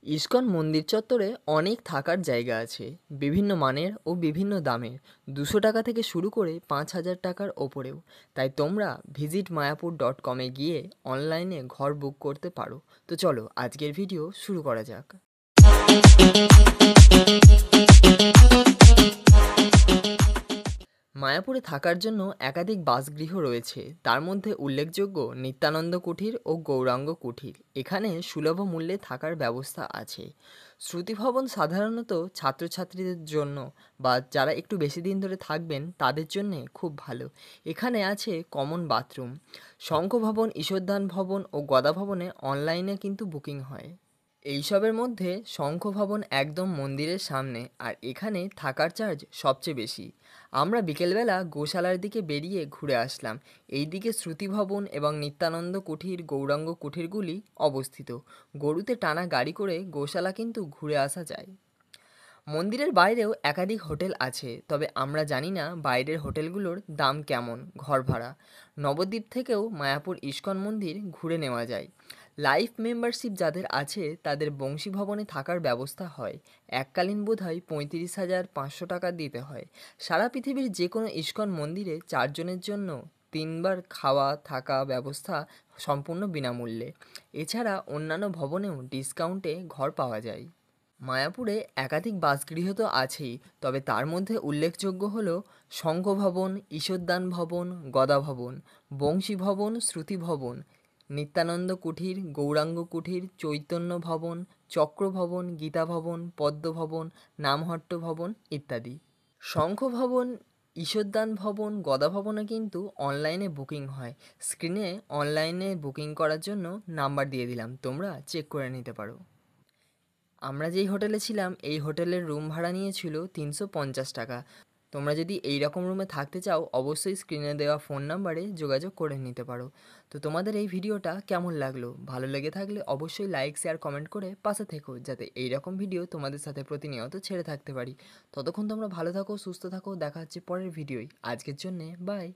ISKCON মন্দির চত্বরে অনেক থাকার জায়গা আছে, বিভিন্ন মানের ও বিভিন্ন দামের। 200 টাকা থেকে শুরু করে 5,000 টাকার ওপরেও। তাই তোমরা visitmayapur.com-এ গিয়ে অনলাইনে ঘর বুক করতে পারো। তো চলো আজকের ভিডিও শুরু করা যাক। মায়াপুরে থাকার জন্য একাধিক বাসগৃহ রয়েছে, তার মধ্যে উল্লেখযোগ্য নিত্যানন্দ কুঠির ও গৌরাঙ্গ কুঠির। এখানে সুলভ মূল্যে থাকার ব্যবস্থা আছে। শ্রুতিভবন সাধারণত ছাত্রছাত্রীদের জন্য বা যারা একটু বেশি দিন ধরে থাকবেন তাদের জন্যে খুব ভালো। এখানে আছে কমন বাথরুম। শঙ্খভবন, ঈশ্বরদান ভবন ও গদা ভবনে অনলাইনে কিন্তু বুকিং হয়। এইসবের মধ্যে শঙ্খভবন একদম মন্দিরের সামনে, আর এখানে থাকার চার্জ সবচেয়ে বেশি। আমরা বিকেলবেলা গোশালার দিকে বেরিয়ে ঘুরে আসলাম। এই দিকে শ্রুতিভবন এবং নিত্যানন্দ কুঠির, গৌরাঙ্গ কুঠিরগুলি অবস্থিত। গরুতে টানা গাড়ি করে গোশালা কিন্তু ঘুরে আসা যায়। মন্দিরের বাইরেও একাধিক হোটেল আছে, তবে আমরা জানি না বাইরের হোটেলগুলোর দাম কেমন। ঘর ভাড়া নবদ্বীপ থেকেও মায়াপুর ইস্কন মন্দির ঘুরে নেওয়া যায়। লাইফ মেম্বারশিপ যাদের আছে তাদের বংশী ভবনে থাকার ব্যবস্থা হয়। এককালীন বোধহয় 35,500 টাকা দিতে হয়। সারা পৃথিবীর যে কোনো ইস্কন মন্দিরে 4 জনের জন্য 3 বার খাওয়া থাকা ব্যবস্থা সম্পূর্ণ বিনামূল্যে। এছাড়া অন্যান্য ভবনেও ডিসকাউন্টে ঘর পাওয়া যায়। মায়াপুরে একাধিক বাসগৃহ তো আছেই, তবে তার মধ্যে উল্লেখযোগ্য হল শঙ্খভবন, ঈশ্বরদান ভবন, গদা ভবন, বংশী ভবন, শ্রুতি ভবন, নিত্যানন্দ কুঠির, গৌরাঙ্গ কুঠির, চৈতন্য ভবন, চক্র ভবন, গীতা ভবন, পদ্ম ভবন, নামহট্ট ভবন ইত্যাদি। শঙ্খ ভবন, ঈশ্বরদান ভবন, গদা ভবনে কিন্তু অনলাইনে বুকিং হয়। স্ক্রিনে অনলাইনে বুকিং করার জন্য নাম্বার দিয়ে দিলাম, তোমরা চেক করে নিতে পারো। আমরা যেই হোটেলে ছিলাম এই হোটেলের রুম ভাড়া নিয়েছিল 350 টাকা। তোমরা যদি এই রকম রুমে থাকতে চাও অবশ্যই স্ক্রিনে দেওয়া ফোন নাম্বারে যোগাযোগ করে নিতে পারো। তো তোমাদের এই ভিডিওটা কেমন লাগলো? ভালো লেগে থাকলে অবশ্যই লাইক, শেয়ার, কমেন্ট করে পাশে থেকো, যাতে এই রকম ভিডিও তোমাদের সাথে প্রতিনিয়ত ছেড়ে থাকতে পারি। ততক্ষণ তোমরা ভালো থাকো, সুস্থ থাকো, দেখা হচ্ছে পরের ভিডিওয়। আজকের জন্যে বাই।